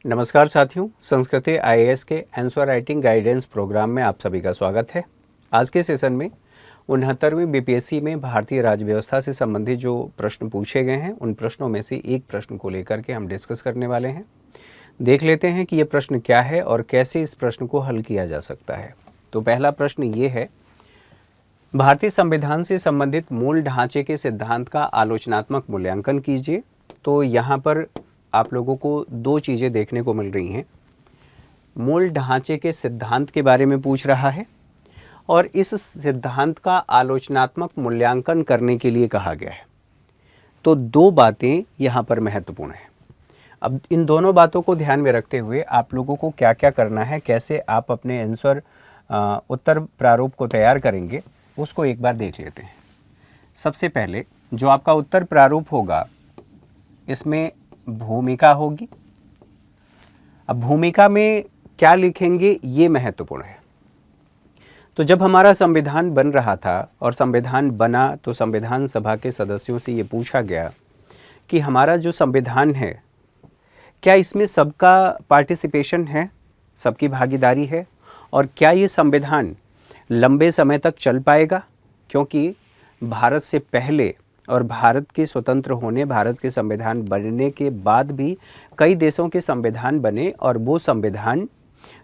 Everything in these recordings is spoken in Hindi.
नमस्कार साथियों, संस्कृति आईएएस के आंसर राइटिंग गाइडेंस प्रोग्राम में आप सभी का स्वागत है। आज के सेशन में 69वीं बीपीएससी में भारतीय राज्य व्यवस्था से संबंधित जो प्रश्न पूछे गए हैं उन प्रश्नों में से एक प्रश्न को लेकर के हम डिस्कस करने वाले हैं। देख लेते हैं कि ये प्रश्न क्या है और कैसे इस प्रश्न को हल किया जा सकता है। तो पहला प्रश्न ये है, भारतीय संविधान से संबंधित मूल ढांचे के सिद्धांत का आलोचनात्मक मूल्यांकन कीजिए। तो यहाँ पर आप लोगों को दो चीज़ें देखने को मिल रही हैं। मूल ढांचे के सिद्धांत के बारे में पूछ रहा है और इस सिद्धांत का आलोचनात्मक मूल्यांकन करने के लिए कहा गया है। तो दो बातें यहाँ पर महत्वपूर्ण हैं। अब इन दोनों बातों को ध्यान में रखते हुए आप लोगों को क्या क्या करना है, कैसे आप अपने आंसर उत्तर प्रारूप को तैयार करेंगे, उसको एक बार देख लेते हैं। सबसे पहले जो आपका उत्तर प्रारूप होगा इसमें भूमिका होगी। अब भूमिका में क्या लिखेंगे ये महत्वपूर्ण है। तो जब हमारा संविधान बन रहा था और संविधान बना तो संविधान सभा के सदस्यों से ये पूछा गया कि हमारा जो संविधान है क्या इसमें सबका पार्टिसिपेशन है, सबकी भागीदारी है, और क्या ये संविधान लंबे समय तक चल पाएगा, क्योंकि भारत से पहले और भारत के स्वतंत्र होने, भारत के संविधान बनने के बाद भी कई देशों के संविधान बने और वो संविधान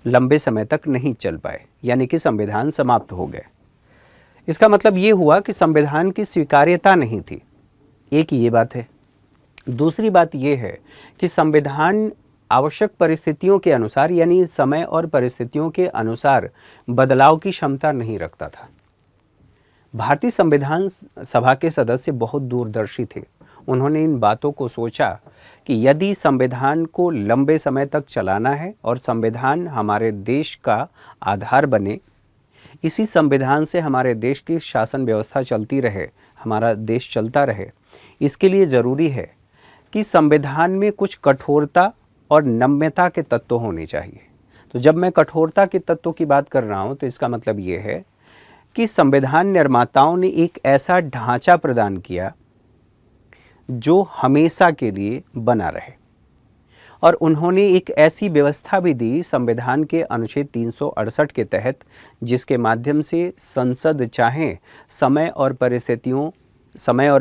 लंबे समय तक नहीं चल पाए, यानी कि संविधान समाप्त हो गए। इसका मतलब ये हुआ कि संविधान की स्वीकार्यता नहीं थी। एक ये बात है। दूसरी बात ये है कि संविधान आवश्यक परिस्थितियों के अनुसार, यानी समय और परिस्थितियों के अनुसार बदलाव की क्षमता नहीं रखता था। भारतीय संविधान सभा के सदस्य बहुत दूरदर्शी थे। उन्होंने इन बातों को सोचा कि यदि संविधान को लंबे समय तक चलाना है और संविधान हमारे देश का आधार बने, इसी संविधान से हमारे देश की शासन व्यवस्था चलती रहे, हमारा देश चलता रहे, इसके लिए ज़रूरी है कि संविधान में कुछ कठोरता और नम्यता के तत्व होने चाहिए। तो जब मैं कठोरता के तत्वों की बात कर रहा हूँ तो इसका मतलब ये है कि संविधान निर्माताओं ने एक ऐसा ढांचा प्रदान किया जो हमेशा के लिए बना रहे, और उन्होंने एक ऐसी व्यवस्था भी दी संविधान के अनुच्छेद 368 के तहत, जिसके माध्यम से संसद चाहे समय और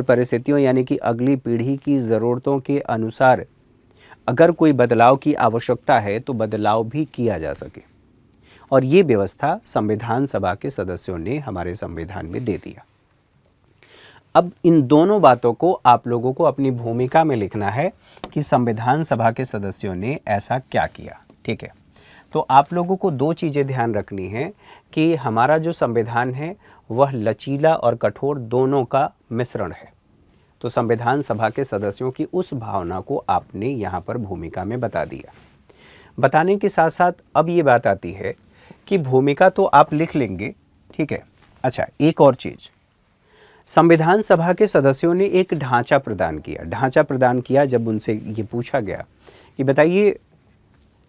परिस्थितियों यानी कि अगली पीढ़ी की ज़रूरतों के अनुसार अगर कोई बदलाव की आवश्यकता है तो बदलाव भी किया जा सके। और ये व्यवस्था संविधान सभा के सदस्यों ने हमारे संविधान में दे दिया। अब इन दोनों बातों को आप लोगों को अपनी भूमिका में लिखना है कि संविधान सभा के सदस्यों ने ऐसा क्या किया। ठीक है, तो आप लोगों को दो चीज़ें ध्यान रखनी है कि हमारा जो संविधान है वह लचीला और कठोर दोनों का मिश्रण है। तो संविधान सभा के सदस्यों की उस भावना को आपने यहाँ पर भूमिका में बता दिया। बताने के साथ साथ अब ये बात आती है कि भूमिका तो आप लिख लेंगे, ठीक है। अच्छा, एक और चीज़, संविधान सभा के सदस्यों ने एक ढांचा प्रदान किया। जब उनसे ये पूछा गया कि बताइए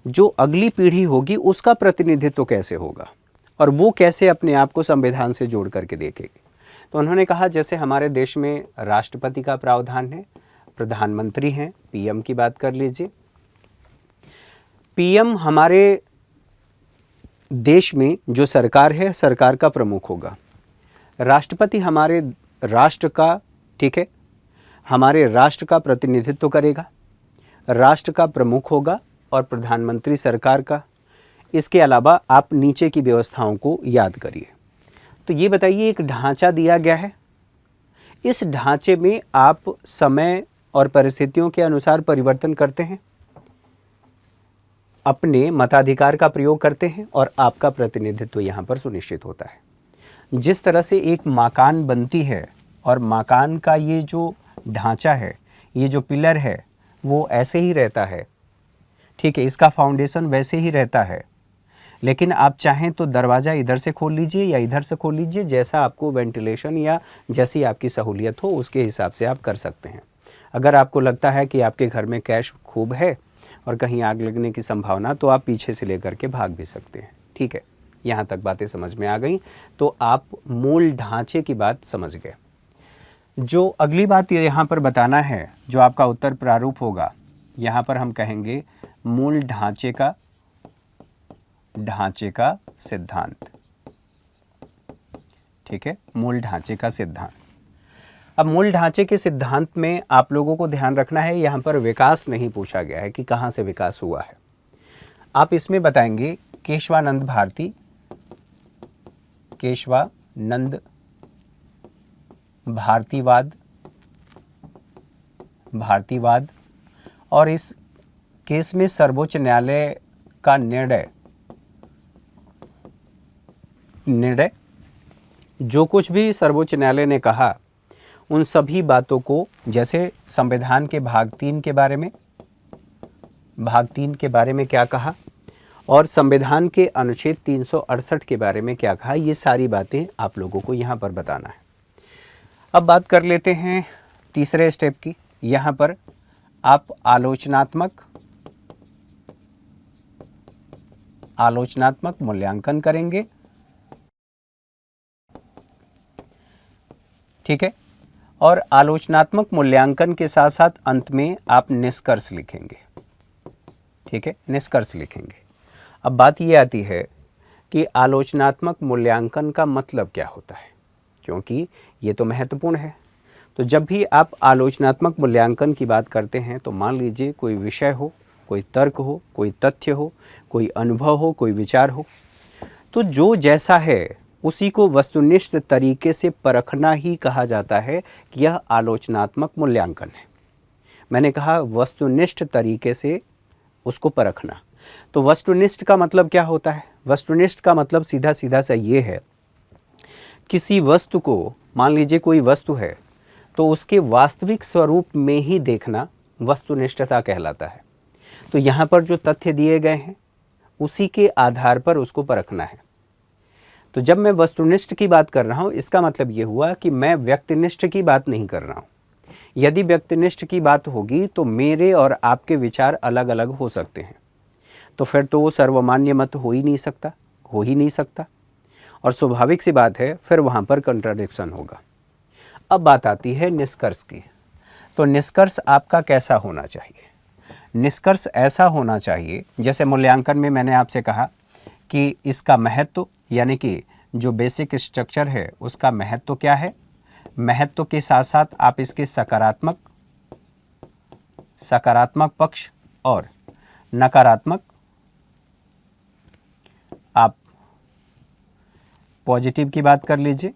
जो अगली पीढ़ी होगी उसका प्रतिनिधित्व कैसे होगा और वो कैसे अपने आप को संविधान से जोड़ करके देखेगी, तो उन्होंने कहा जैसे हमारे देश में राष्ट्रपति का प्रावधान है, प्रधानमंत्री हैं, पीएम की बात कर लीजिए। पीएम हमारे देश में जो सरकार है, सरकार का प्रमुख होगा। राष्ट्रपति हमारे राष्ट्र का, ठीक है, हमारे राष्ट्र का प्रतिनिधित्व करेगा, राष्ट्र का प्रमुख होगा, और प्रधानमंत्री सरकार का। इसके अलावा आप नीचे की व्यवस्थाओं को याद करिए। तो ये बताइए, एक ढांचा दिया गया है, इस ढांचे में आप समय और परिस्थितियों के अनुसार परिवर्तन करते हैं, अपने मताधिकार का प्रयोग करते हैं और आपका प्रतिनिधित्व यहाँ पर सुनिश्चित होता है। जिस तरह से एक मकान बनती है और मकान का ये जो ढांचा है, ये जो पिलर है, वो ऐसे ही रहता है, ठीक है, इसका फाउंडेशन वैसे ही रहता है, लेकिन आप चाहें तो दरवाज़ा इधर से खोल लीजिए या इधर से खोल लीजिए, जैसा आपको वेंटिलेशन या जैसी आपकी सहूलियत हो उसके हिसाब से आप कर सकते हैं। अगर आपको लगता है कि आपके घर में कैश खूब है और कहीं आग लगने की संभावना, तो आप पीछे से लेकर के भाग भी सकते हैं। ठीक है, यहाँ तक बातें समझ में आ गई। तो आप मूल ढांचे की बात समझ गए। जो अगली बात यहाँ पर बताना है, जो आपका उत्तर प्रारूप होगा, यहाँ पर हम कहेंगे मूल ढांचे का सिद्धांत। ठीक है, मूल ढांचे का सिद्धांत। अब मूल ढांचे के सिद्धांत में आप लोगों को ध्यान रखना है, यहाँ पर विकास नहीं पूछा गया है कि कहाँ से विकास हुआ है। आप इसमें बताएंगे केशवानंद भारती, केशवानंद भारतीवाद, और इस केस में सर्वोच्च न्यायालय का निर्णय जो कुछ भी सर्वोच्च न्यायालय ने कहा उन सभी बातों को, जैसे संविधान के भाग 3 के बारे में क्या कहा और संविधान के अनुच्छेद 368 के बारे में क्या कहा, ये सारी बातें आप लोगों को यहाँ पर बताना है। अब बात कर लेते हैं तीसरे स्टेप की। यहाँ पर आप आलोचनात्मक मूल्यांकन करेंगे। ठीक है, और आलोचनात्मक मूल्यांकन के साथ साथ अंत में आप निष्कर्ष लिखेंगे। ठीक है, निष्कर्ष लिखेंगे। अब बात ये आती है कि आलोचनात्मक मूल्यांकन का मतलब क्या होता है, क्योंकि ये तो महत्वपूर्ण है। तो जब भी आप आलोचनात्मक मूल्यांकन की बात करते हैं तो मान लीजिए कोई विषय हो, कोई तर्क हो, कोई तथ्य हो, कोई अनुभव हो, कोई विचार हो, तो जो जैसा है उसी को वस्तुनिष्ठ तरीके से परखना ही कहा जाता है कि यह आलोचनात्मक मूल्यांकन है। मैंने कहा वस्तुनिष्ठ तरीके से उसको परखना। तो वस्तुनिष्ठ का मतलब क्या होता है? वस्तुनिष्ठ का मतलब सीधा सीधा सा ये है, किसी वस्तु को, मान लीजिए कोई वस्तु है तो उसके वास्तविक स्वरूप में ही देखना वस्तुनिष्ठता कहलाता है। तो यहाँ पर जो तथ्य दिए गए हैं उसी के आधार पर उसको परखना है। तो जब मैं वस्तुनिष्ठ की बात कर रहा हूँ, इसका मतलब ये हुआ कि मैं व्यक्तिनिष्ठ की बात नहीं कर रहा हूँ। यदि व्यक्तिनिष्ठ की बात होगी तो मेरे और आपके विचार अलग अलग हो सकते हैं, तो फिर तो वो सर्वमान्य मत हो ही नहीं सकता, और स्वाभाविक सी बात है फिर वहाँ पर कंट्राडिक्शन होगा। अब बात आती है निष्कर्ष की। तो निष्कर्ष आपका कैसा होना चाहिए? निष्कर्ष ऐसा होना चाहिए, जैसे मूल्यांकन में मैंने आपसे कहा कि इसका महत्व, यानी कि जो बेसिक स्ट्रक्चर है उसका महत्व क्या है। महत्व के साथ साथ आप इसके सकारात्मक पक्ष और नकारात्मक, आप पॉजिटिव की बात कर लीजिए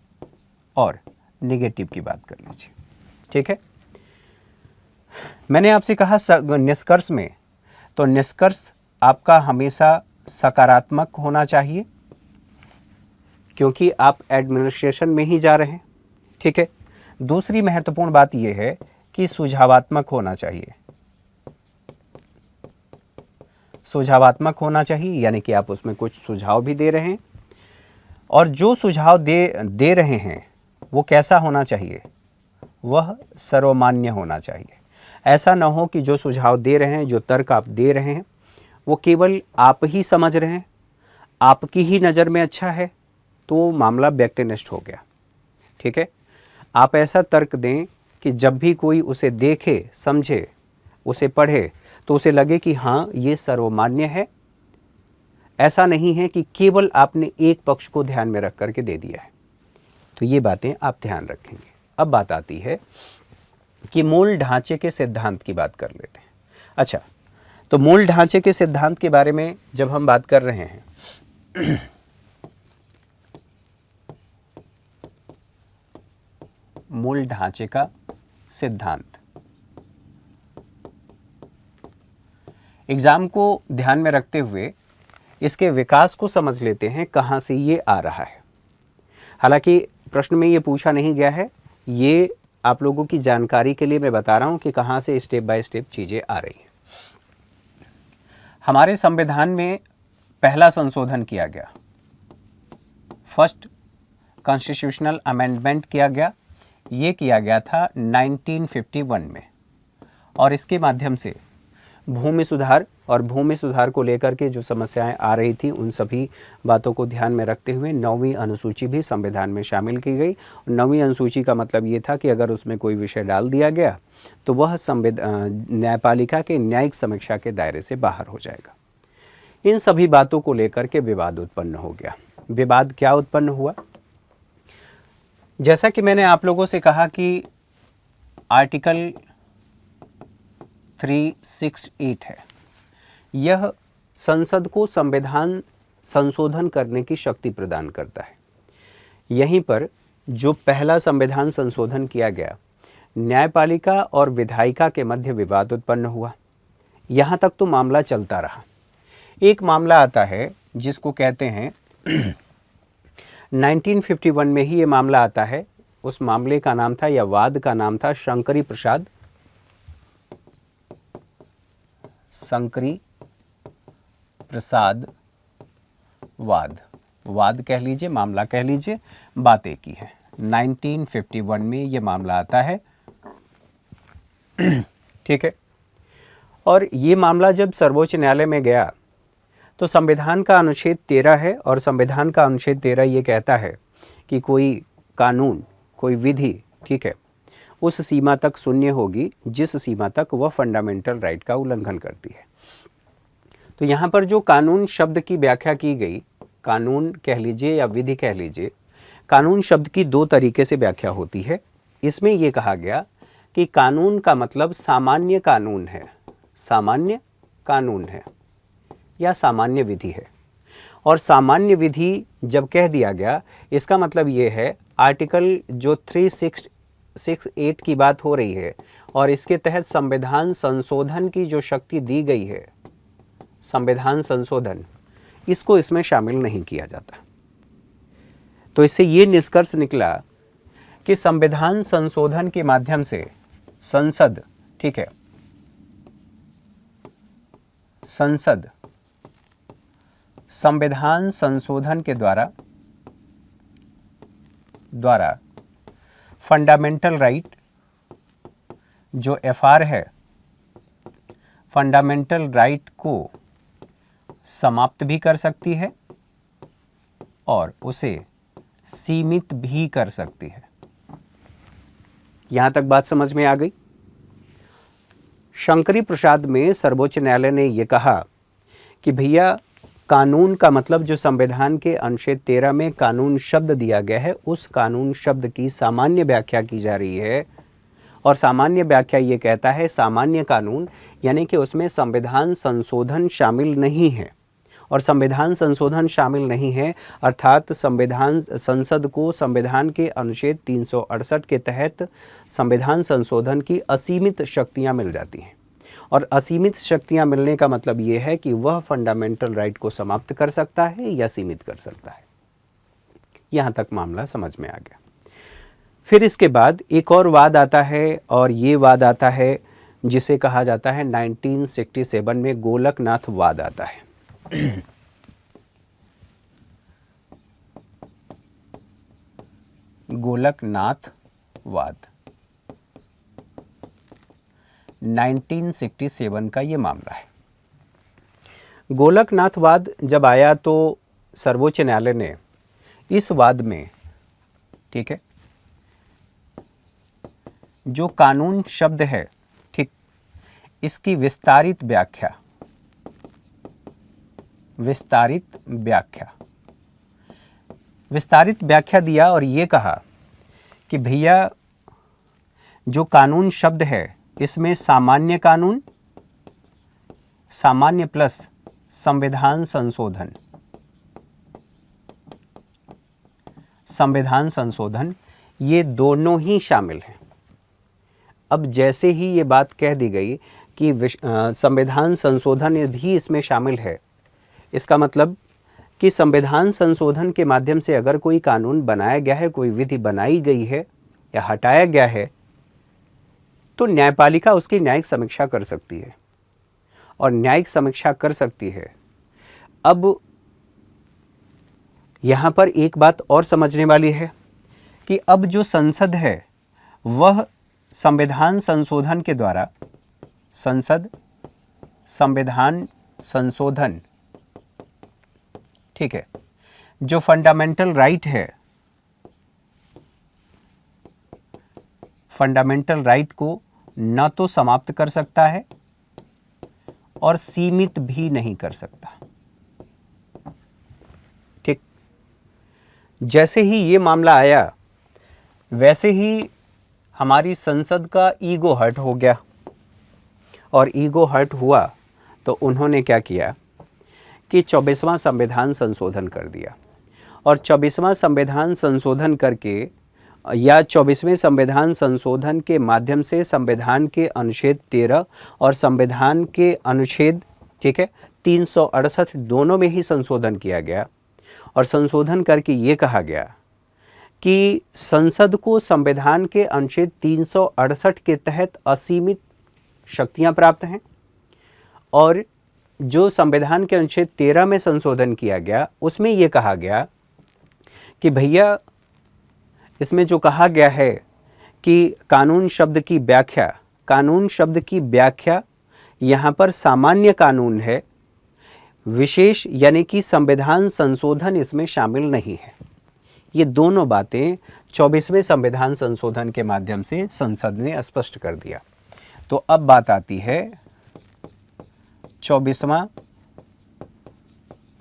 और नेगेटिव की बात कर लीजिए। ठीक है, मैंने आपसे कहा निष्कर्ष में, तो निष्कर्ष आपका हमेशा सकारात्मक होना चाहिए क्योंकि आप एडमिनिस्ट्रेशन में ही जा रहे हैं। ठीक है, दूसरी महत्वपूर्ण बात यह है कि सुझावात्मक होना चाहिए। सुझावात्मक होना चाहिए यानी कि आप उसमें कुछ सुझाव भी दे रहे हैं, और जो सुझाव दे रहे हैं वो कैसा होना चाहिए? वह सर्वमान्य होना चाहिए। ऐसा ना हो कि जो सुझाव दे रहे हैं, जो तर्क आप दे रहे हैं, वो केवल आप ही समझ रहे हैं, आपकी ही नज़र में अच्छा है, तो मामला व्यक्तिनिष्ठ हो गया। ठीक है, आप ऐसा तर्क दें कि जब भी कोई उसे देखे, समझे, उसे पढ़े तो उसे लगे कि हाँ ये सर्वमान्य है। ऐसा नहीं है कि केवल आपने एक पक्ष को ध्यान में रख करके दे दिया है। तो ये बातें आप ध्यान रखेंगे। अब बात आती है कि मूल ढांचे के सिद्धांत की बात कर लेते हैं। अच्छा, तो मूल ढांचे के सिद्धांत के बारे में जब हम बात कर रहे हैं मूल ढांचे का सिद्धांत, एग्जाम को ध्यान में रखते हुए इसके विकास को समझ लेते हैं, कहाँ से ये आ रहा है। हालांकि प्रश्न में ये पूछा नहीं गया है, ये आप लोगों की जानकारी के लिए मैं बता रहा हूँ कि कहाँ से स्टेप बाय स्टेप चीज़ें आ रही हैं। हमारे संविधान में पहला संशोधन किया गया, फर्स्ट कॉन्स्टिट्यूशनल अमेंडमेंट किया गया। ये किया गया था 1951 में, और इसके माध्यम से भूमि सुधार और भूमि सुधार को लेकर के जो समस्याएं आ रही थी उन सभी बातों को ध्यान में रखते हुए 9वीं अनुसूची भी संविधान में शामिल की गई। 9वीं अनुसूची का मतलब ये था कि अगर उसमें कोई विषय डाल दिया गया तो वह न्यायपालिका के न्यायिक समीक्षा के दायरे से बाहर हो जाएगा। इन सभी बातों को लेकर के विवाद उत्पन्न हो गया। विवाद क्या उत्पन्न हुआ? जैसा कि मैंने आप लोगों से कहा कि आर्टिकल 368 है, यह संसद को संविधान संशोधन करने की शक्ति प्रदान करता है। यहीं पर जो पहला संविधान संशोधन किया गया, न्यायपालिका और विधायिका के मध्य विवाद उत्पन्न हुआ। यहाँ तक तो मामला चलता रहा। एक मामला आता है जिसको कहते हैं 1951 में ही ये मामला आता है। उस मामले का नाम था या वाद का नाम था शंकरी प्रसाद वाद। वाद कह लीजिए, मामला कह लीजिए, बात एक ही है। 1951 में ये मामला आता है। ठीक है। और ये मामला जब सर्वोच्च न्यायालय में गया तो संविधान का अनुच्छेद 13 है और संविधान का अनुच्छेद 13 ये कहता है कि कोई कानून, कोई विधि, ठीक है, उस सीमा तक शून्य होगी जिस सीमा तक वह फंडामेंटल राइट का उल्लंघन करती है। तो यहाँ पर जो कानून शब्द की व्याख्या की गई, कानून कह लीजिए या विधि कह लीजिए, कानून शब्द की दो तरीके से व्याख्या होती है। इसमें यह कहा गया कि कानून का मतलब सामान्य कानून है, सामान्य कानून है या सामान्य विधि है। और सामान्य विधि जब कह दिया गया, इसका मतलब ये है आर्टिकल जो 368 की बात हो रही है और इसके तहत संविधान संशोधन की जो शक्ति दी गई है, संविधान संशोधन, इसको इसमें शामिल नहीं किया जाता। तो इससे ये निष्कर्ष निकला कि संविधान संशोधन के माध्यम से संसद, ठीक है, संसद संविधान संशोधन के द्वारा फंडामेंटल राइट जो FR है, फंडामेंटल राइट को समाप्त भी कर सकती है और उसे सीमित भी कर सकती है। यहां तक बात समझ में आ गई? शंकरी प्रसाद में सर्वोच्च न्यायालय ने यह कहा कि भैया कानून का मतलब जो संविधान के अनुच्छेद 13 में कानून शब्द दिया गया है, उस कानून शब्द की सामान्य व्याख्या की जा रही है। और सामान्य व्याख्या ये कहता है सामान्य कानून यानी कि उसमें संविधान संशोधन शामिल नहीं है। और संविधान संशोधन शामिल नहीं है अर्थात संसद को संविधान के अनुच्छेद 368 के तहत संविधान संशोधन की असीमित शक्तियां मिल जाती हैं। और असीमित शक्तियां मिलने का मतलब ये है कि वह फंडामेंटल राइट को समाप्त कर सकता है या सीमित कर सकता है। यहां तक मामला समझ में आ गया। फिर इसके बाद एक और वाद आता है और ये वाद आता है जिसे कहा जाता है 1967 में गोलकनाथ वाद आता है। गोलकनाथ वाद 1967 का ये मामला है। गोलकनाथ वाद जब आया तो सर्वोच्च न्यायालय ने इस वाद में, ठीक है, जो कानून शब्द है, ठीक, इसकी विस्तारित व्याख्या दिया और ये कहा कि भैया जो कानून शब्द है इसमें सामान्य कानून, सामान्य प्लस संविधान संशोधन, ये दोनों ही शामिल हैं। अब जैसे ही ये बात कह दी गई कि संविधान संशोधन भी इसमें शामिल है, इसका मतलब कि संविधान संशोधन के माध्यम से अगर कोई कानून बनाया गया है, कोई विधि बनाई गई है या हटाया गया है, तो न्यायपालिका उसकी न्यायिक समीक्षा कर सकती है और न्यायिक समीक्षा कर सकती है। अब यहाँ पर एक बात और समझने वाली है कि अब जो संसद है वह संविधान संशोधन के द्वारा, संसद संविधान संशोधन, ठीक है, जो फंडामेंटल राइट है, फंडामेंटल राइट को न तो समाप्त कर सकता है और सीमित भी नहीं कर सकता। ठीक, जैसे ही ये मामला आया वैसे ही हमारी संसद का ईगो हर्ट हो गया, और ईगो हर्ट हुआ तो उन्होंने क्या किया कि 24वां संविधान संशोधन कर दिया। और 24वां संविधान संशोधन करके या 24वें संविधान संशोधन के माध्यम से संविधान के अनुच्छेद 13 और संविधान के अनुच्छेद, ठीक है, 368 दोनों में ही संशोधन किया गया। और संशोधन करके ये कहा गया कि संसद को संविधान के अनुच्छेद 368 के तहत असीमित शक्तियां प्राप्त हैं। और जो संविधान के अनुच्छेद 13 में संशोधन किया गया उसमें यह कहा गया कि भैया, इसमें जो कहा गया है कि कानून शब्द की व्याख्या, कानून शब्द की व्याख्या यहाँ पर सामान्य कानून है, विशेष यानी कि संविधान संशोधन इसमें शामिल नहीं है। ये दोनों बातें 24वें संविधान संशोधन के माध्यम से संसद ने स्पष्ट कर दिया। तो अब बात आती है 24वां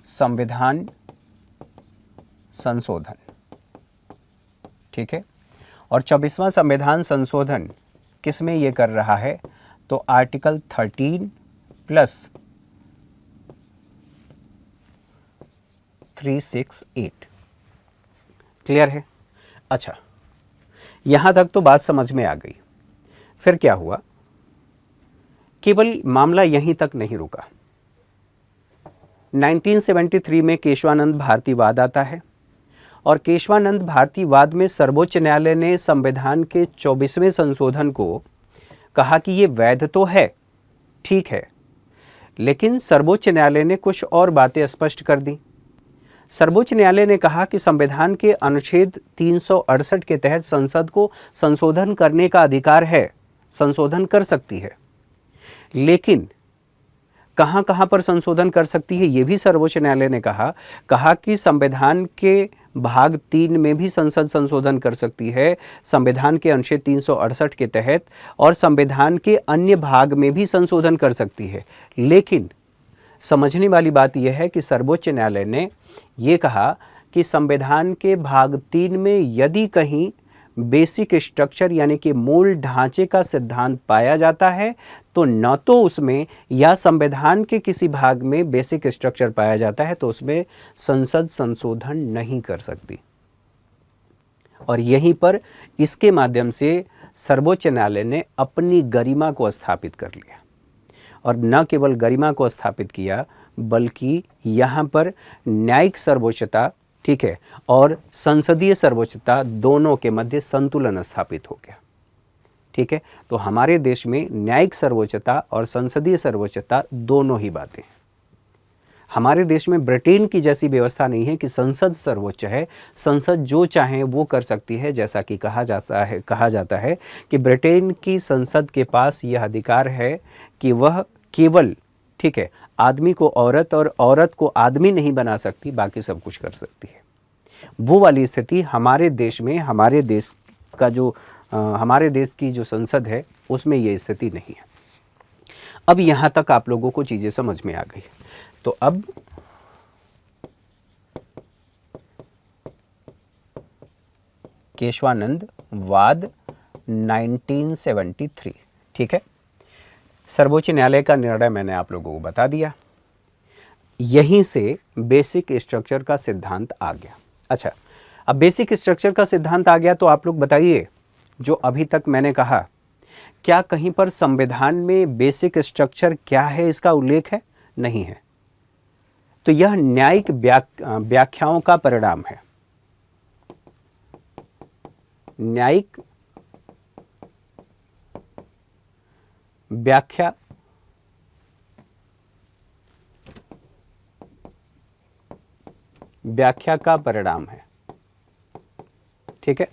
संविधान संशोधन, ठीक है। और 24वां संविधान संशोधन किस में ये कर रहा है, तो आर्टिकल 13 प्लस 368। क्लियर है? अच्छा, यहां तक तो बात समझ में आ गई। फिर क्या हुआ, केवल मामला यहीं तक नहीं रुका। 1973 में केशवानंद भारतीवाद आता है, और केशवानंद भारतीवाद में सर्वोच्च न्यायालय ने संविधान के 24वें संशोधन को कहा कि ये वैध तो है, ठीक है, लेकिन सर्वोच्च न्यायालय ने कुछ और बातें स्पष्ट कर दी। सर्वोच्च न्यायालय ने कहा कि संविधान के अनुच्छेद 368 के तहत संसद को संशोधन करने का अधिकार है, संशोधन कर सकती है, लेकिन कहां कहां पर संशोधन कर सकती है ये भी सर्वोच्च न्यायालय ने कहा कि संविधान के भाग 3 में भी संसद संशोधन कर सकती है, संविधान के अनुच्छेद 368 के तहत, और संविधान के अन्य भाग में भी संशोधन कर सकती है। लेकिन समझने वाली बात यह है कि सर्वोच्च न्यायालय ने ये कहा कि संविधान के भाग 3 में यदि कहीं बेसिक स्ट्रक्चर यानी कि मूल ढांचे का सिद्धांत पाया जाता है तो न तो उसमें, या संविधान के किसी भाग में बेसिक स्ट्रक्चर पाया जाता है तो उसमें संसद संशोधन नहीं कर सकती। और यहीं पर इसके माध्यम से सर्वोच्च न्यायालय ने अपनी गरिमा को स्थापित कर लिया, और न केवल गरिमा को स्थापित किया बल्कि यहाँ पर न्यायिक सर्वोच्चता, ठीक है, और संसदीय सर्वोच्चता दोनों के मध्य संतुलन स्थापित हो गया। ठीक है, तो हमारे देश में न्यायिक सर्वोच्चता और संसदीय सर्वोच्चता दोनों ही बातें हैं। हमारे देश में ब्रिटेन की जैसी व्यवस्था नहीं है कि संसद सर्वोच्च है, संसद जो चाहे वो कर सकती है। जैसा कि कहा जाता है कि ब्रिटेन की संसद के पास यह अधिकार है कि वह केवल, ठीक है, आदमी को औरत और औरत को आदमी नहीं बना सकती, बाकी सब कुछ कर सकती है। वो वाली स्थिति हमारे देश में, हमारे देश की जो संसद है उसमें ये स्थिति नहीं है। अब यहाँ तक आप लोगों को चीज़ें समझ में आ गई। तो अब केशवानंद वाद 1973, ठीक है, सर्वोच्च न्यायालय का निर्णय मैंने आप लोगों को बता दिया। यहीं से बेसिक स्ट्रक्चर का सिद्धांत आ गया। अच्छा, अब बेसिक स्ट्रक्चर का सिद्धांत आ गया तो आप लोग बताइए, जो अभी तक मैंने कहा, क्या कहीं पर संविधान में बेसिक स्ट्रक्चर क्या है इसका उल्लेख है? नहीं है। तो यह न्यायिक व्याख्याओं का परिणाम है। न्यायिक व्याख्या का परिणाम है। ठीक है,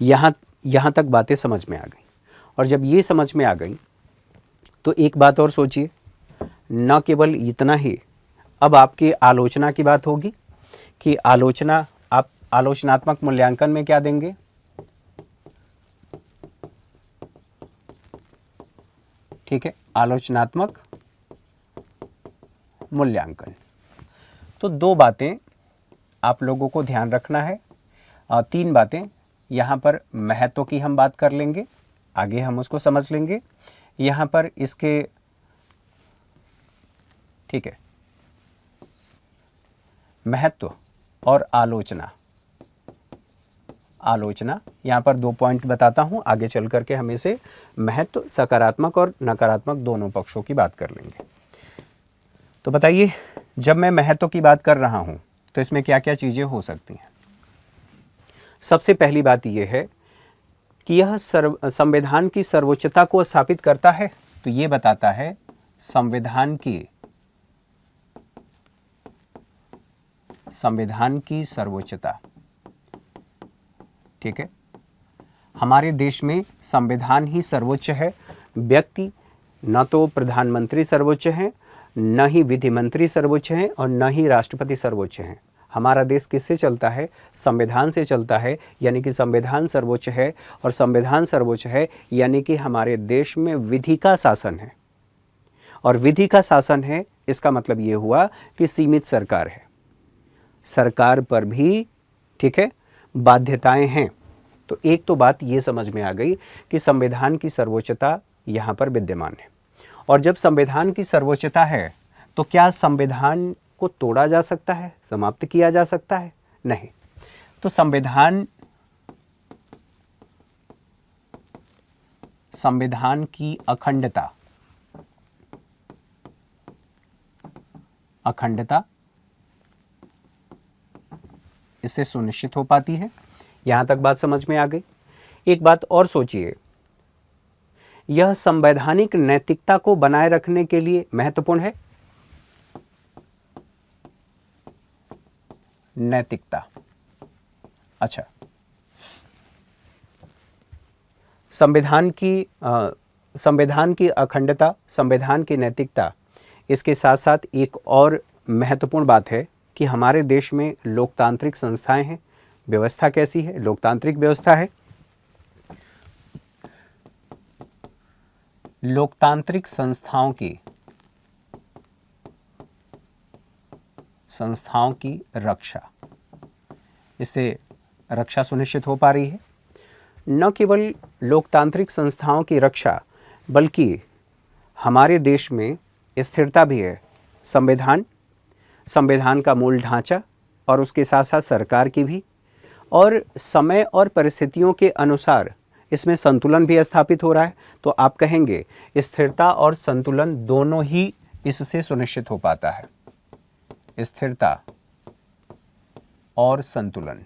यहां तक बातें समझ में आ गई। और जब ये समझ में आ गई तो एक बात और सोचिए, न केवल इतना ही, अब आपकी आलोचना की बात होगी कि आलोचना, आप आलोचनात्मक मूल्यांकन में क्या देंगे? ठीक है, आलोचनात्मक मूल्यांकन। तो दो बातें आप लोगों को ध्यान रखना है, तीन बातें। यहाँ पर महत्व की हम बात कर लेंगे, आगे हम उसको समझ लेंगे। यहाँ पर इसके, ठीक है, महत्व और आलोचना, यहाँ पर 2 पॉइंट बताता हूँ, आगे चल करके हम इसे महत्व, सकारात्मक और नकारात्मक दोनों पक्षों की बात कर लेंगे। तो बताइए, जब मैं महत्व की बात कर रहा हूँ तो इसमें क्या क्या चीज़ें हो सकती हैं? सबसे पहली बात यह है कि यह संविधान की सर्वोच्चता को स्थापित करता है। तो ये बताता है संविधान की सर्वोच्चता। ठीक है, हमारे देश में संविधान ही सर्वोच्च है। व्यक्ति, न तो प्रधानमंत्री सर्वोच्च हैं, न ही विधि मंत्री सर्वोच्च हैं और न ही राष्ट्रपति सर्वोच्च हैं। हमारा देश किससे चलता है? संविधान से चलता है, यानी कि संविधान सर्वोच्च है। और संविधान सर्वोच्च है यानी कि हमारे देश में विधि का शासन है। और विधि का शासन है, इसका मतलब ये हुआ कि सीमित सरकार है। सरकार पर भी, ठीक है, बाध्यताएं हैं। तो एक तो बात ये समझ में आ गई कि संविधान की सर्वोच्चता यहाँ पर विद्यमान है। और जब संविधान की सर्वोच्चता है तो क्या संविधान को तोड़ा जा सकता है, समाप्त किया जा सकता है? नहीं। तो संविधान की अखंडता इससे सुनिश्चित हो पाती है। यहां तक बात समझ में आ गई। एक बात और सोचिए, यह संवैधानिक नैतिकता को बनाए रखने के लिए महत्वपूर्ण है। नैतिकता, अच्छा, संविधान की अखंडता, संविधान की नैतिकता, इसके साथ साथ एक और महत्वपूर्ण बात है कि हमारे देश में लोकतांत्रिक संस्थाएं हैं। व्यवस्था कैसी है? लोकतांत्रिक व्यवस्था है। लोकतांत्रिक संस्थाओं की रक्षा, इससे रक्षा सुनिश्चित हो पा रही है। न केवल लोकतांत्रिक संस्थाओं की रक्षा, बल्कि हमारे देश में स्थिरता भी है। संविधान का मूल ढांचा और उसके साथ साथ सरकार की भी, और समय और परिस्थितियों के अनुसार इसमें संतुलन भी स्थापित हो रहा है। तो आप कहेंगे स्थिरता और संतुलन दोनों ही इससे सुनिश्चित हो पाता है। स्थिरता और संतुलन,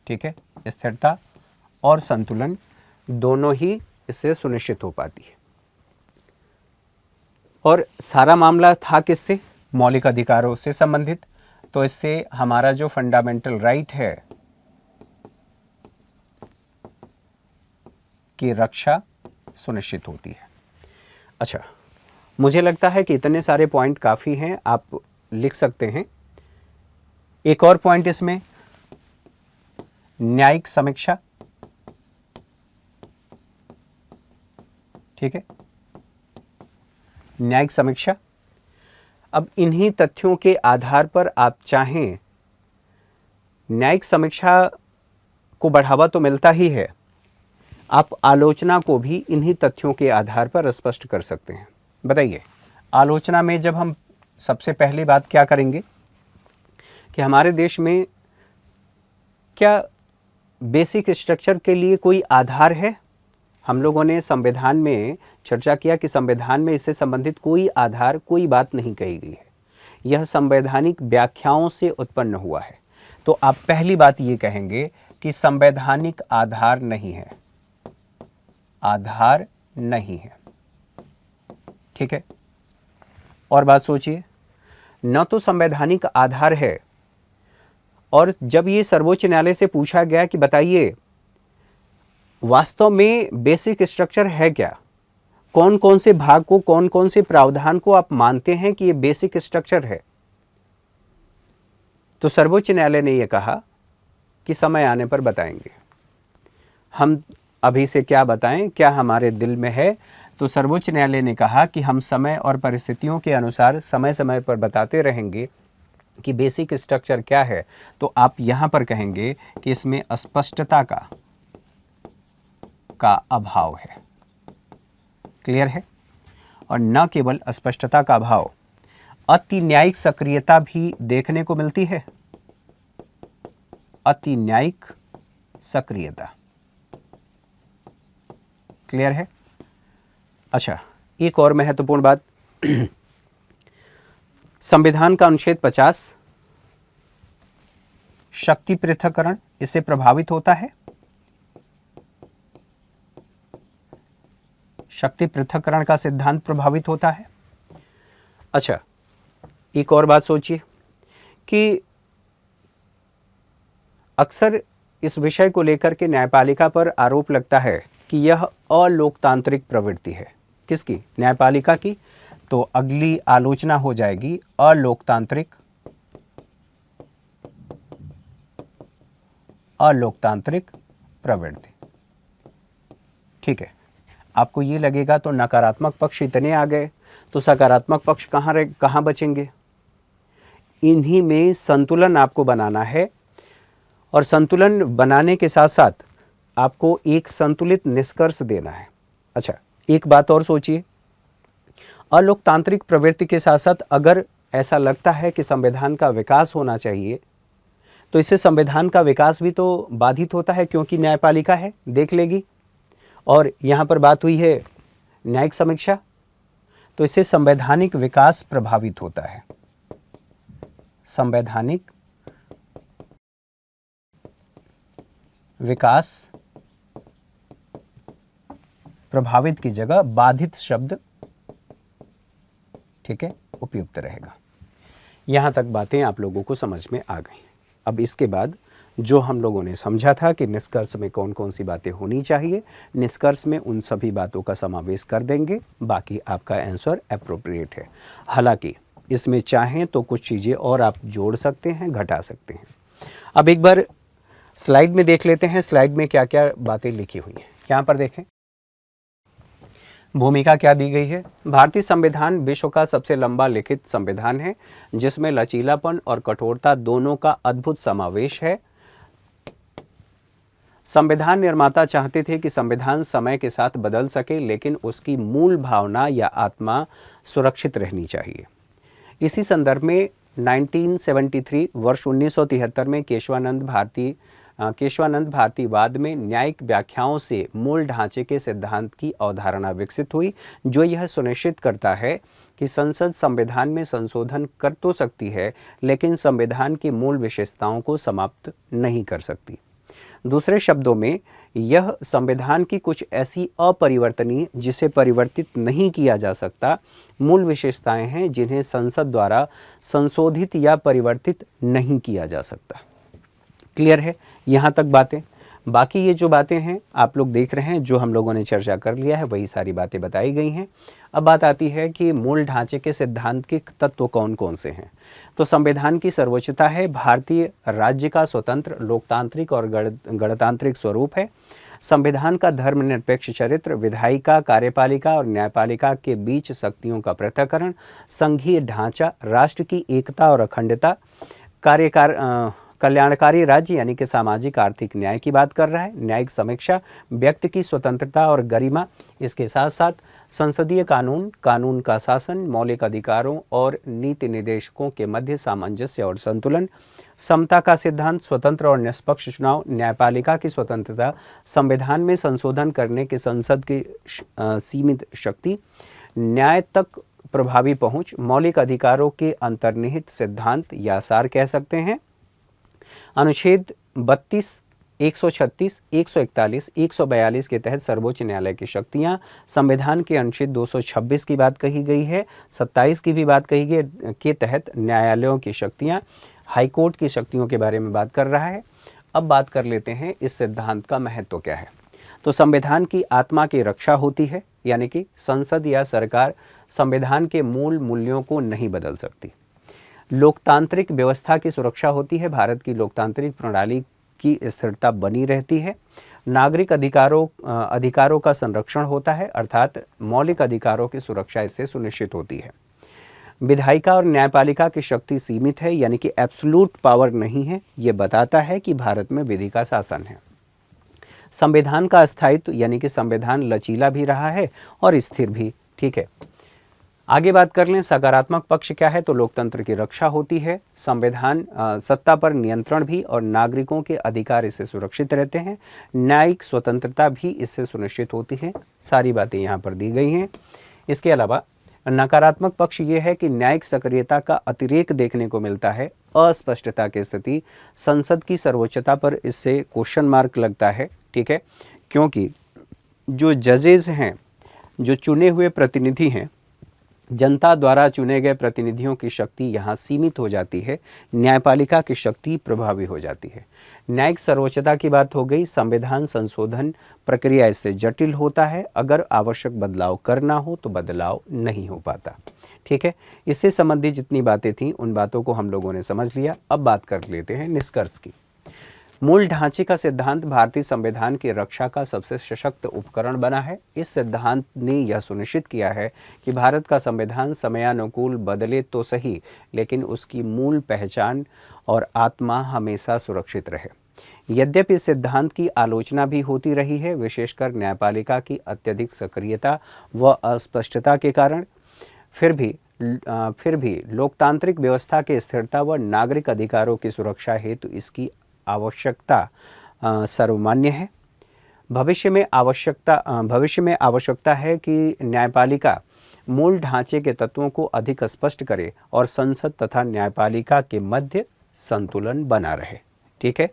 ठीक है, स्थिरता और संतुलन दोनों ही इससे सुनिश्चित हो पाती है। और सारा मामला था किससे? मौलिक अधिकारों से संबंधित। तो इससे हमारा जो फंडामेंटल राइट है की रक्षा सुनिश्चित होती है। अच्छा, मुझे लगता है कि इतने सारे पॉइंट काफ़ी हैं, आप लिख सकते हैं। एक और पॉइंट इसमें, न्यायिक समीक्षा। ठीक है, न्यायिक समीक्षा। अब इन्हीं तथ्यों के आधार पर आप चाहें, न्यायिक समीक्षा को बढ़ावा तो मिलता ही है, आप आलोचना को भी इन्हीं तथ्यों के आधार पर स्पष्ट कर सकते हैं। बताइए, आलोचना में जब हम सबसे पहली बात क्या करेंगे कि हमारे देश में क्या बेसिक स्ट्रक्चर के लिए कोई आधार है? हम लोगों ने संविधान में चर्चा किया कि संविधान में इससे संबंधित कोई आधार, कोई बात नहीं कही गई है। यह संवैधानिक व्याख्याओं से उत्पन्न हुआ है। तो आप पहली बात ये कहेंगे कि संवैधानिक आधार नहीं है, आधार नहीं है। ठीक है, और बात सोचिए, न तो संवैधानिक आधार है, और जब ये सर्वोच्च न्यायालय से पूछा गया कि बताइए वास्तव में बेसिक स्ट्रक्चर है क्या, कौन कौन से भाग को, कौन कौन से प्रावधान को आप मानते हैं कि ये बेसिक स्ट्रक्चर है? तो सर्वोच्च न्यायालय ने यह कहा कि समय आने पर बताएंगे। हम अभी से क्या बताएं, क्या हमारे दिल में है? तो सर्वोच्च न्यायालय ने कहा कि हम समय और परिस्थितियों के अनुसार समय समय पर बताते रहेंगे कि बेसिक स्ट्रक्चर क्या है। तो आप यहां पर कहेंगे कि इसमें अस्पष्टता का अभाव है। क्लियर है? और न केवल अस्पष्टता का अभाव, अति न्यायिक सक्रियता भी देखने को मिलती है। अति न्यायिक सक्रियता। क्लियर है? अच्छा, एक और महत्वपूर्ण बात, संविधान का अनुच्छेद 50 शक्ति पृथक्करण, इससे प्रभावित होता है। शक्ति पृथक्करण का सिद्धांत प्रभावित होता है। अच्छा, एक और बात सोचिए कि अक्सर इस विषय को लेकर के न्यायपालिका पर आरोप लगता है कि यह अलोकतांत्रिक प्रवृत्ति है। किसकी? न्यायपालिका की। तो अगली आलोचना हो जाएगी अलोकतांत्रिक प्रवृत्ति। ठीक है, आपको ये लगेगा तो नकारात्मक पक्ष इतने आ गए, तो सकारात्मक पक्ष कहाँ बचेंगे? इन्हीं में संतुलन आपको बनाना है, और संतुलन बनाने के साथ साथ आपको एक संतुलित निष्कर्ष देना है। अच्छा, एक बात और सोचिए, अलोकतांत्रिक प्रवृत्ति के साथ साथ अगर ऐसा लगता है कि संविधान का विकास होना चाहिए, तो इससे संविधान का विकास भी तो बाधित होता है, क्योंकि न्यायपालिका है, देख लेगी। और यहाँ पर बात हुई है न्यायिक समीक्षा, तो इससे संवैधानिक विकास प्रभावित होता है। संवैधानिक विकास प्रभावित की जगह बाधित शब्द, ठीक है, उपयुक्त रहेगा। यहां तक बातें आप लोगों को समझ में आ गई। अब इसके बाद जो हम लोगों ने समझा था कि निष्कर्ष में कौन कौन सी बातें होनी चाहिए, निष्कर्ष में उन सभी बातों का समावेश कर देंगे, बाकी आपका आंसर एप्रोप्रिएट है। हालांकि इसमें चाहें तो कुछ चीज़ें और आप जोड़ सकते हैं, घटा सकते हैं। अब एक बार स्लाइड में देख लेते हैं, स्लाइड में क्या क्या बातें लिखी हुई हैं। यहाँ पर देखें, भूमिका क्या दी गई है। भारतीय संविधान विश्व का सबसे लंबा लिखित संविधान है, जिसमें लचीलापन और कठोरता दोनों का अद्भुत समावेश है। संविधान निर्माता चाहते थे कि संविधान समय के साथ बदल सके, लेकिन उसकी मूल भावना या आत्मा सुरक्षित रहनी चाहिए। इसी संदर्भ में 1973 वर्ष 1973 में केशवानंद भारतीवाद में न्यायिक व्याख्याओं से मूल ढांचे के सिद्धांत की अवधारणा विकसित हुई, जो यह सुनिश्चित करता है कि संसद संविधान में संशोधन कर तो सकती है, लेकिन संविधान की मूल विशेषताओं को समाप्त नहीं कर सकती। दूसरे शब्दों में, यह संविधान की कुछ ऐसी अपरिवर्तनीय, जिसे परिवर्तित नहीं किया जा सकता, मूल विशेषताएं हैं, जिन्हें संसद द्वारा संशोधित या परिवर्तित नहीं किया जा सकता। क्लियर है यहाँ तक बातें? बाकी ये जो बातें हैं आप लोग देख रहे हैं, जो हम लोगों ने चर्चा कर लिया है, वही सारी बातें बताई गई हैं। अब बात आती है कि मूल ढांचे के सिद्धांत के तत्व कौन कौन से हैं। तो संविधान की सर्वोच्चता है, भारतीय राज्य का स्वतंत्र, लोकतांत्रिक और गणतांत्रिक स्वरूप है। संविधान का धर्मनिरपेक्ष चरित्र, विधायिका, कार्यपालिका और न्यायपालिका के बीच शक्तियों का पृथक्करण, संघीय ढांचा, राष्ट्र की एकता और अखंडता, कल्याणकारी राज्य यानी कि सामाजिक आर्थिक न्याय की बात कर रहा है, न्यायिक समीक्षा, व्यक्ति की स्वतंत्रता और गरिमा, इसके साथ साथ संसदीय कानून, कानून का शासन, मौलिक अधिकारों और नीति निर्देशकों के मध्य सामंजस्य और संतुलन, समता का सिद्धांत, स्वतंत्र और निष्पक्ष चुनाव, न्यायपालिका की स्वतंत्रता, संविधान में संशोधन करने की संसद की सीमित शक्ति, न्याय तक प्रभावी पहुंच, मौलिक अधिकारों के अंतर्निहित सिद्धांत या सार कह सकते हैं। अनुच्छेद 32, 136, 141, 142 के तहत सर्वोच्च न्यायालय की शक्तियां, संविधान के अनुच्छेद 226 की बात कही गई है, 27 की भी बात कही गई के तहत न्यायालयों की शक्तियां, हाईकोर्ट की शक्तियों के बारे में बात कर रहा है। अब बात कर लेते हैं इस सिद्धांत का महत्व क्या है। तो संविधान की आत्मा की रक्षा होती है, यानी कि संसद या सरकार संविधान के मूल मूल्यों को नहीं बदल सकती। लोकतांत्रिक व्यवस्था की सुरक्षा होती है, भारत की लोकतांत्रिक प्रणाली की स्थिरता बनी रहती है। नागरिक अधिकारों का संरक्षण होता है, अर्थात मौलिक अधिकारों की सुरक्षा इससे सुनिश्चित होती है। विधायिका और न्यायपालिका की शक्ति सीमित है, यानी कि एब्सोल्यूट पावर नहीं है। ये बताता है कि भारत में विधि का शासन है। संविधान का स्थायित्व, यानी कि संविधान लचीला भी रहा है और स्थिर भी। ठीक है, आगे बात कर लें सकारात्मक पक्ष क्या है, तो लोकतंत्र की रक्षा होती है, संविधान सत्ता पर नियंत्रण भी और नागरिकों के अधिकार इससे सुरक्षित रहते हैं, न्यायिक स्वतंत्रता भी इससे सुनिश्चित होती है। सारी बातें यहाँ पर दी गई हैं। इसके अलावा नकारात्मक पक्ष ये है कि न्यायिक सक्रियता का अतिरेक देखने को मिलता है, अस्पष्टता की स्थिति, संसद की सर्वोच्चता पर इससे क्वेश्चन मार्क लगता है। ठीक है, क्योंकि जो जजेस हैं, जो चुने हुए प्रतिनिधि हैं, जनता द्वारा चुने गए प्रतिनिधियों की शक्ति यहाँ सीमित हो जाती है, न्यायपालिका की शक्ति प्रभावी हो जाती है। न्यायिक सर्वोच्चता की बात हो गई, संविधान संशोधन प्रक्रिया इससे जटिल होता है, अगर आवश्यक बदलाव करना हो तो बदलाव नहीं हो पाता। ठीक है, इससे संबंधित जितनी बातें थीं उन बातों को हम लोगों ने समझ लिया। अब बात कर लेते हैं निष्कर्ष की। मूल ढांचे का सिद्धांत भारतीय संविधान की रक्षा का सबसे सशक्त उपकरण बना है। इस सिद्धांत ने यह सुनिश्चित किया है कि भारत का संविधान समयानुकूल बदले तो सही, लेकिन उसकी मूल पहचान और आत्मा हमेशा सुरक्षित रहे। यद्यपि इस सिद्धांत की आलोचना भी होती रही है, विशेषकर न्यायपालिका की अत्यधिक सक्रियता व अस्पष्टता के कारण, फिर भी लोकतांत्रिक व्यवस्था की स्थिरता व नागरिक अधिकारों की सुरक्षा हेतु इसकी आवश्यकता सर्वमान्य है। भविष्य में आवश्यकता है कि न्यायपालिका मूल ढांचे के तत्वों को अधिक स्पष्ट करे और संसद तथा न्यायपालिका के मध्य संतुलन बना रहे। ठीक है,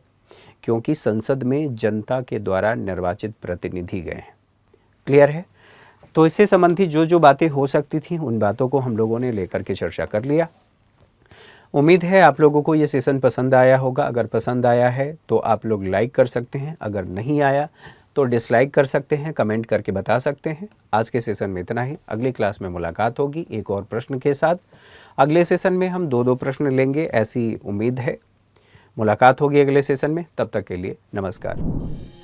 क्योंकि संसद में जनता के द्वारा निर्वाचित प्रतिनिधि गए हैं। क्लियर है? तो इससे संबंधित जो बातें हो सकती थी उन बातों को हम लोगों ने लेकर के चर्चा कर लिया। उम्मीद है आप लोगों को ये सेशन पसंद आया होगा। अगर पसंद आया है तो आप लोग लाइक कर सकते हैं, अगर नहीं आया तो डिसलाइक कर सकते हैं, कमेंट करके बता सकते हैं। आज के सेशन में इतना ही। अगली क्लास में मुलाकात होगी एक और प्रश्न के साथ। अगले सेशन में हम 2-2 प्रश्न लेंगे, ऐसी उम्मीद है। मुलाकात होगी अगले सेशन में, तब तक के लिए नमस्कार।